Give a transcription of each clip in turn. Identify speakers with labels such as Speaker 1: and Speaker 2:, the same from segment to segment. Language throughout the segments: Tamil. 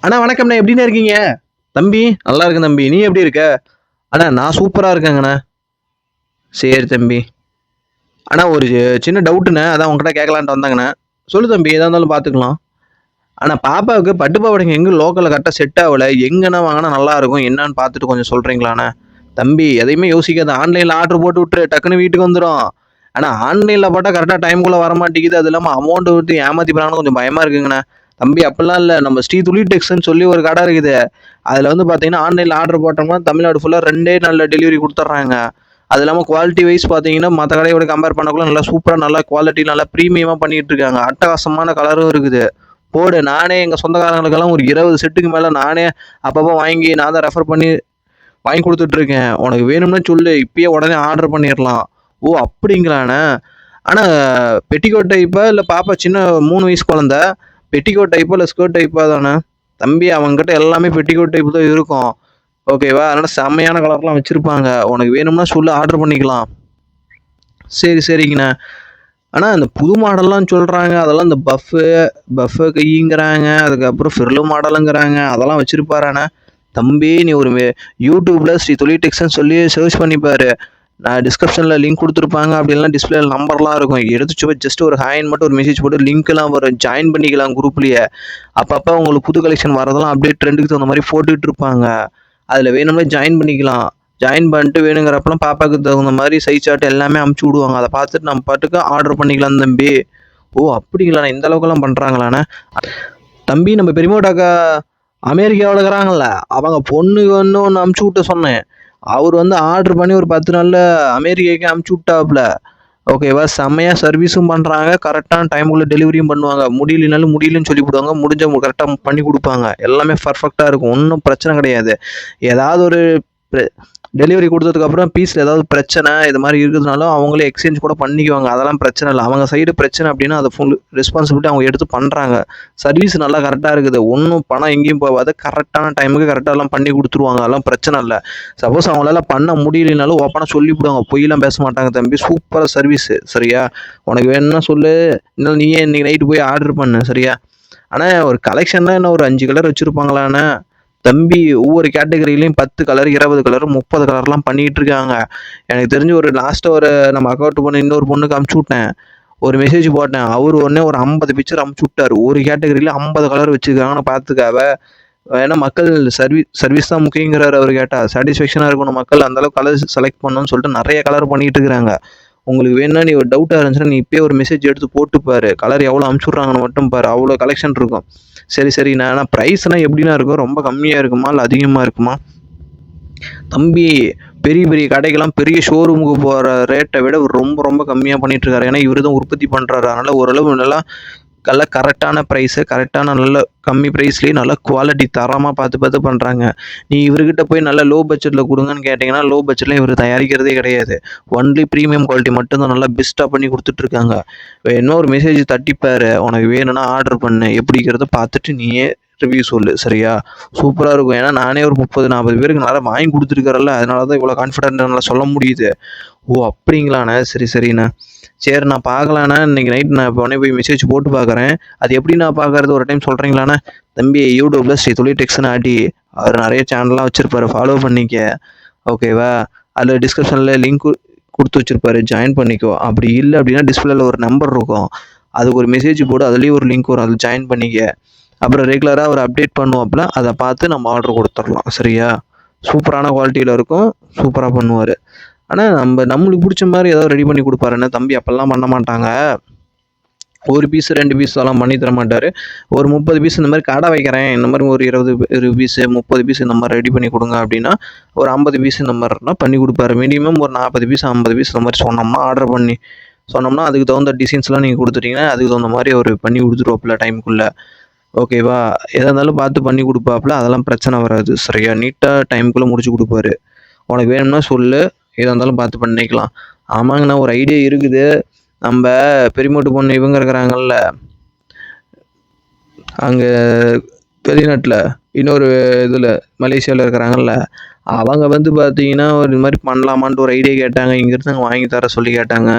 Speaker 1: அண்ணா வணக்கம்ண்ணா, எப்படிண்ணே இருக்கீங்க? தம்பி நல்லா இருக்கேன் தம்பி. நீ எப்படி இருக்க? அண்ணா நான் சூப்பரா இருக்கேங்கண்ணா. சரி தம்பி. அண்ணா ஒரு சின்ன டவுட்டுண்ணே. அதான் உங்ககிட்ட கேட்கலான்ட்டு வந்தேங்கண்ணே. சொல்லு தம்பி, எதா இருந்தாலும் பார்த்துக்கலாம். அண்ணா பாப்பாவுக்கு பட்டு பாவாடைங்க எங்க லோக்கல்ல கரெக்ட்டா செட் ஆவல. எங்கண்ணா வாங்குனா நல்லா இருக்கும்? என்னன்னு பார்த்துட்டு கொஞ்சம் சொல்றீங்களாண்ணா? தம்பி எதையுமே யோசிக்காத. ஆன்லைன்ல ஆர்டர் போட்டு விட்டுரு. டக்குனு வீட்டுக்கு வந்துரும். ஆனா ஆன்லைன்ல போட்டா கரெக்ட்டா டைம்க்குள்ள வரமாட்டேங்குது. அது இல்லாம அமௌண்ட் விட்டு ஏமாத்தி போறாங்கன்னு கொஞ்சம் பயமா இருக்குங்கண்ணா. தம்பி அப்படிலாம் இல்ல. நம்ம ஸ்ரீ துளி டெக்ஸ்ன்னு சொல்லி ஒரு கடை இருக்குது. அதுல வந்து பார்த்தீங்கன்னா, ஆன்லைன்ல ஆர்டர் போட்டோம்னா தமிழ்நாடு ஃபுல்லா 2டே நாள்ல டெலிவரி குடுத்துடுறாங்க. அது இல்லாம குவாலிட்டி வைஸ் பார்த்தீங்கன்னா, மத்த கடையோட கம்பேர் பண்ணக்குள்ள நல்லா சூப்பரா, நல்லா குவாலிட்டி, நல்லா பிரீமியமா பண்ணிட்டு இருக்காங்க. அட்டகாசமான கலரும் இருக்குது. போடு. நானே எங்க சொந்தக்காரங்களுக்கெல்லாம் ஒரு 20 செட்டுக்கு மேல நானே அப்பப்போ வாங்கி நான் தான் ரெஃபர் பண்ணி வாங்கி குடுத்துட்டு இருக்கேன். உனக்கு வேணும்னா சொல்லு. இப்பயே உடனே ஆர்டர் பண்ணிறலாம். ஓ! அப்படிங்களாண்ணே. ஆனா பெட்டிகோட் டைப்பா? இல்ல பாப்பா சின்ன 3 வயசு குழந்தை. பெட்டிகோட் டைப்பா? இல்ல ஸ்கர்ட் டைப்பா தானே? தம்பி அவன்கிட்ட எல்லாமே பெட்டிகோட் டைப் தான் இருக்கும். ஓகேவா? அதனால செம்மையான கலர்லாம் வச்சிருப்பாங்க. உனக்கு வேணும்னா சொல்லு, ஆர்டர் பண்ணிக்கலாம். சரி, சரிங்கண்ணா. ஆனா இந்த புது மாடல்லாம் சொல்றாங்க. அதெல்லாம் இந்த பஃப் கைங்கிறாங்க. அதுக்கப்புறம் ஃப்ரில் மாடலுங்கிறாங்க. அதெல்லாம் வச்சிருப்பாராண்ணா? தம்பி நீ ஒரு YouTubeல ஸ்ரீ தொலி டெக்ஸ்ன்னு சொல்லி சர்ச் பண்ணி பாரு. நான் டிஸ்கிரிப்ஷன்ல லிங்க் குடுத்துருப்பாங்க. அப்படி இல்லனா டிஸ்ப்ளேல நம்பர்லாம் இருக்கும். எடுத்து சும்மா ஜஸ்ட் ஒரு ஹாய்ன்னு மட்டும் ஒரு மெசேஜ் போட்டு லிங்க்லாம் வரும். ஜாயின் பண்ணிக்கலாம் குரூப்லயே. அப்பப்ப உங்களுக்கு புது கலெக்ஷன் வரதெல்லாம் அப்டேட் ட்ரெண்டுக்கு தகுந்த மாரி போட்டுட்டு இருப்பாங்க. அதுல வேணும்னா ஜாயின் பண்ணிக்கலாம். ஜாயின் பண்ணிட்டு வேணுங்கிறப்பலாம் பாப்பாக்கு தகுந்த மாரி சைஸ் சார்ட் எல்லாமே அனுப்பிச்சு விடுவாங்க. அத பார்த்துட்டு நம்ம பாட்டுக்கு ஆர்டர் பண்ணிக்கலாம் தம்பி. ஓ! அப்படிங்களாண்ணே. இந்த அளவுக்கெல்லாம் பண்றாங்களாண்ணே. தம்பி நம்ம பெரியம்மாவோட அக்கா அமெரிக்காவுல இருக்கிறாங்கல்ல, அவங்க பொண்ணுக்கு வந்து ஒண்ணு அனுப்பிச்சு விட்ட சொன்னேன். அவரு வந்து ஆர்டர் பண்ணி ஒரு 10 நாள்ல அமெரிக்காவுக்கே அனுப்பிச்சு விட்டாப்புல. ஓகேவா? செம்மையா சர்வீஸும் பண்றாங்க. கரெக்டான டைமுக்குள்ள டெலிவரியும் பண்ணுவாங்க. முடியலைனாலும் முடியலன்னு சொல்லிப்புடுவாங்க. முடிஞ்சா கரெக்ட்டா பண்ணி குடுப்பாங்க. எல்லாமே பெர்ஃபெக்ட்டா இருக்கும். ஒண்ணும் பிரச்சனை கிடையாது. ஏதாவது ஒரு பெ டெலிவரி குடுத்ததுக்கப்புறம் பீஸ்ல ஏதாவது பிரச்சனை, இது மாரி இருக்குதுனாலும் அவங்களே எக்ஸ்சேஞ்ச் கூட பண்ணிக்குவாங்க. அதெல்லாம் பிரச்சனை இல்ல. அவங்க சைடு பிரச்சனை அப்டின்னா, அத ஃபுல் ரெஸ்பான்சிபிலிட்டி அவங்க எடுத்து பண்றாங்க. சர்வீஸ் நல்லா கரெக்ட்டா இருக்குது. ஒண்ணும் பணம் எங்கேயும் போவாது. கரெக்ட்டான டைமுக்கு கரெக்ட்டா எல்லாம் பண்ணி குடுத்துருவாங்க. அதெல்லாம் பிரச்சனை இல்ல. சப்போஸ் அவங்களால பண்ண முடியலைனாலும் ஓப்பனா சொல்லிப்புடுவாங்க. பொய்லாம் பேச மாட்டாங்க தம்பி. சூப்பரா சர்வீஸு. சரியா? உனக்கு வேணும்னா சொல்லு. இல்ல நீயே இன்னைக்கு நைட் போய் ஆர்டர் பண்ணு. சரியா? அண்ணா ஒரு கலெக்ஷன்னா என்ன ஒரு 5 கலர் வச்சிருப்பாங்களாண்ணே? தம்பி ஒவ்வொரு கேட்டகரியிலயும் 10 கலர், 20 கலர், 30 கலர்லாம் பண்ணிட்டு இருக்காங்க. எனக்கு தெரிஞ்சு ஒரு லாஸ்ட்டா ஒரு நம்ம அக்கவுண்ட் பொண்ணு இன்னொரு பொண்ணுக்கு அனுப்பிச்சு விட்டேன். ஒரு மெசேஜ் போட்டேன். அவரு உடனே ஒரு 50 பிக்சர் அனுப்பிச்சு விட்டாரு. ஒரு கேட்டகரியில 50 கலர் வச்சிருக்காங்கன்னு பார்த்துக்க. ஏன்னா மக்கள் சர்வீஸ் தான் முக்கியங்கிறாரு அவரு கேட்டா. சாட்டிஸ்ஃபேக்ஷனா இருக்கணும் மக்கள். அந்த அளவுக்கு கலர் செலக்ட் பண்ணணும்னு சொல்லிட்டு நெறைய கலர் பண்ணிட்டு இருக்கிறாங்க. உங்களுக்கு வேணும்னா நீ ஒரு டவுட்டா இருந்துச்சுன்னா, நீ இப்பயே ஒரு மெசேஜ் எடுத்து போட்டு பாரு. கலர் எவ்வளோ அனுப்பிச்சு விட்றாங்கன்னு மட்டும் பாரு. அவ்வளோ கலெக்ஷன் இருக்கும். சரி, சரிண்ணா. ஆனா பிரைஸ்லாம் எப்படிண்ணா இருக்கும்? ரொம்ப கம்மியா இருக்குமா? இல்ல அதிகமா இருக்குமா? தம்பி பெரிய பெரிய கடைக்கெல்லாம் பெரிய ஷோரூமுக்கு போற ரேட்ட விட ரொம்ப ரொம்ப கம்மியா பண்ணிட்டு இருக்காரு. ஏன்னா இவரு தான் உற்பத்தி பண்றாரு. அதனால ஓரளவு நல்லா நல்ல கரெக்டான பிரைஸு, கரெக்டான நல்ல கம்மி பிரைஸ்லயே நல்ல குவாலிட்டி தரமா பார்த்து பார்த்து பண்றாங்க. நீ இவருகிட்ட போய் நல்ல லோ பட்ஜெட்ல குடுங்கன்னு கேட்டீங்கன்னா, லோ பட்ஜெட்ல இவரு தயாரிக்கிறதே கிடையாது. ஒன்லி பிரீமியம் குவாலிட்டி மட்டும் தான் நல்லா பெஸ்ட்டா பண்ணி குடுத்துட்டு இருக்காங்க. வேணும்னா ஒரு மெசேஜ் தட்டிப்பாரு. உனக்கு வேணும்னா ஆர்டர் பண்ணு. எப்படிங்கிறத பார்த்துட்டு நீயே ரிவ்யூ சொல்லு. சரியா? சூப்பரா இருக்கும். ஏன்னா நானே ஒரு 30, 40 பேருக்கு நல்லா வாங்கி குடுத்துருக்கிறேன்ல. அதனால தான் இவ்வளோ கான்ஃபிடென்ட்டா என்னால சொல்ல முடியுது. ஓ! அப்படிங்களாண்ணே. சரி, சரிண்ணே. சரி நான் பார்க்கலாண்ணே. இன்னைக்கு நைட் நான் இப்ப உடனே போய் மெசேஜ் போட்டு பார்க்குறேன். அது எப்படி நான் பார்க்கறது ஒரு டைம் சொல்றீங்களாண்ணே? தம்பி யூடியூப்ல ஸ்ரீ தொலி டெக்ஸ்ன்னு அடி. அவரு நெறைய சேனல்லாம் வச்சிருப்பாரு. ஃபாலோ பண்ணிக்க. ஓகேவா? அதுல டிஸ்கிரிப்ஷன்ல லிங்க் குடுத்து வச்சிருப்பாரு. ஜாயின் பண்ணிக்கோ. அப்படி இல்ல அப்படின்னா டிஸ்பிளேல ஒரு நம்பர் இருக்கும். அதுக்கு ஒரு மெசேஜ் போடு. அதுலயும் ஒரு லிங்க் வரும். அதுல ஜாயின் பண்ணிக்க. அப்புறம் ரெகுலரா அவரு அப்டேட் பண்ணுவாப்புல. அத பார்த்து நம்ம ஆர்டர் குடுத்துரலாம். சரியா? சூப்பரான குவாலிட்டில இருக்கும். சூப்பரா பண்ணுவாரு. ஆனா நம்மளுக்கு புடிச்ச மாரி ஏதாவது ரெடி பண்ணி குடுப்பாருண்ணே. தம்பி அப்பல்லாம் பண்ண மாட்டாங்க. 1 பீஸ் 2 பீஸ் அதெல்லாம் பண்ணி தர மாட்டாரு. ஒரு 30 பீஸ் இந்த மாரி கடை வைக்கிறேன். இந்த மாரி ஒரு 20 பீஸ் 30 பீஸ் இந்த மாரி ரெடி பண்ணி குடுங்க அப்டின்னா, ஒரு 50 பீஸ் இந்த மாரினா பண்ணி குடுப்பாரு. மினிமம் ஒரு 40 பீஸ் 50 பீஸ் இந்த மாரி சொன்னோம்னா ஆர்டர் பண்ணி சொன்னோம்னா, அதுக்கு தகுந்த டிசைன்ஸ்லாம் நீங்க குடுத்துட்டீங்கன்னா, அதுக்கு தகுந்த மாரி அவரு பண்ணி குடுத்துருவாப்புல டைம்க்குள்ள. ஓகேவா? எதா இருந்தாலும் பார்த்து பண்ணி குடுப்பாப்புல. அதெல்லாம் பிரச்சனை வராது. சரியா? நீட்டா டைம்க்குள்ள முடிச்சு குடுப்பாரு. உனக்கு வேணும்னா சொல்லு. எதா இருந்தாலும் பார்த்து பண்ணிக்கலாம். ஆமாங்கண்ணா ஒரு ஐடியா இருக்குது. நம்ப பெரியமூட்டு பொண்ணு இவங்க இருக்கிறாங்கல்ல, அங்க வெளிநாட்ல, இன்னொரு இதுல மலேசியால இருக்கிறாங்கல்ல, அவங்க வந்து பார்த்தீங்கன்னா, ஒரு இது மாரி பண்ணலாமான்ட்டு ஒரு ஐடியா கேட்டாங்க. இங்கேருந்து அங்க வாங்கி தர சொல்லி கேட்டாங்க.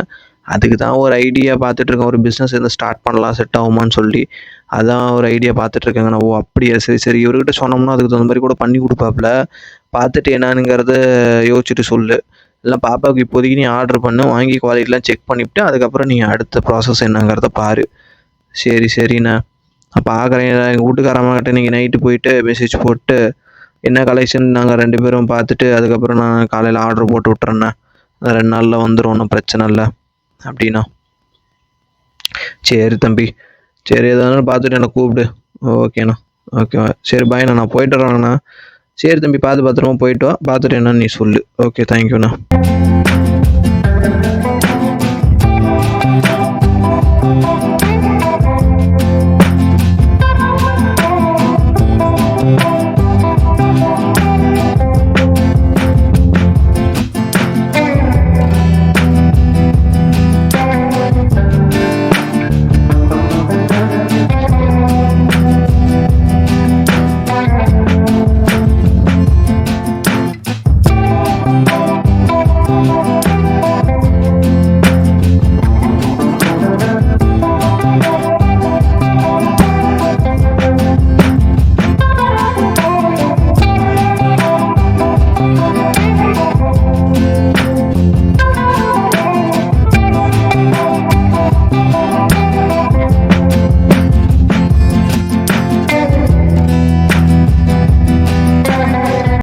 Speaker 1: அதுக்கு தான் ஒரு ஐடியா பார்த்துட்டு இருக்கேன். ஒரு பிசினஸ் எதுவும் ஸ்டார்ட் பண்ணலாம் செட் ஆகுமான்னு சொல்லி. அதான் ஒரு ஐடியா பார்த்துட்ருக்கேங்கண்ணா. ஓ! அப்படியா? சரி, சரி. இவருகிட்ட சொன்னோம்னா அதுக்கு தகுந்த மாரி கூட பண்ணி குடுப்பாப்புல. பார்த்துட்டு என்னானுங்கிறத யோசிச்சுட்டு சொல்லு. இல்ல பாப்பாவுக்கு இப்போதைக்கு நீ ஆர்டர் பண்ணு. வாங்கி குவாலிட்டிலாம் செக் பண்ணிப்புட்டு, அதுக்கப்புறம் நீ அடுத்த ப்ராசஸ் என்னங்கிறத பாரு. சரி, சரிண்ணா. நான் பார்க்குறேன். எங்கள் வீட்டுக்காரம்மாகிட்ட இன்னைக்கு நைட்டு போயிட்டு மெசேஜ் போட்டு, என்ன கலெக்ஷன் நாங்க 2 பேரும் பார்த்துட்டு, அதுக்கப்புறம் நான் காலையில ஆர்டர் போட்டு விட்டுறேண்ணா. 2 நாள்ல வந்துரும். ஒண்ணும் பிரச்சனை இல்ல. அப்படின்னா. சரி தம்பி. சரி எதா இருந்தாலும் பார்த்துட்டு என்ன கூப்பிடு. ஓகேண்ணா. ஓகே. சரி பாய்ண்ணா. நான் போயிட்டு வரேங்கண்ணா. சரி தம்பி பார்த்து பத்திரமா போயிட்டு வா. பார்த்துட்டு என்னன்னு நீ சொல்லு. ஓகே தேங்க்யூண்ணா.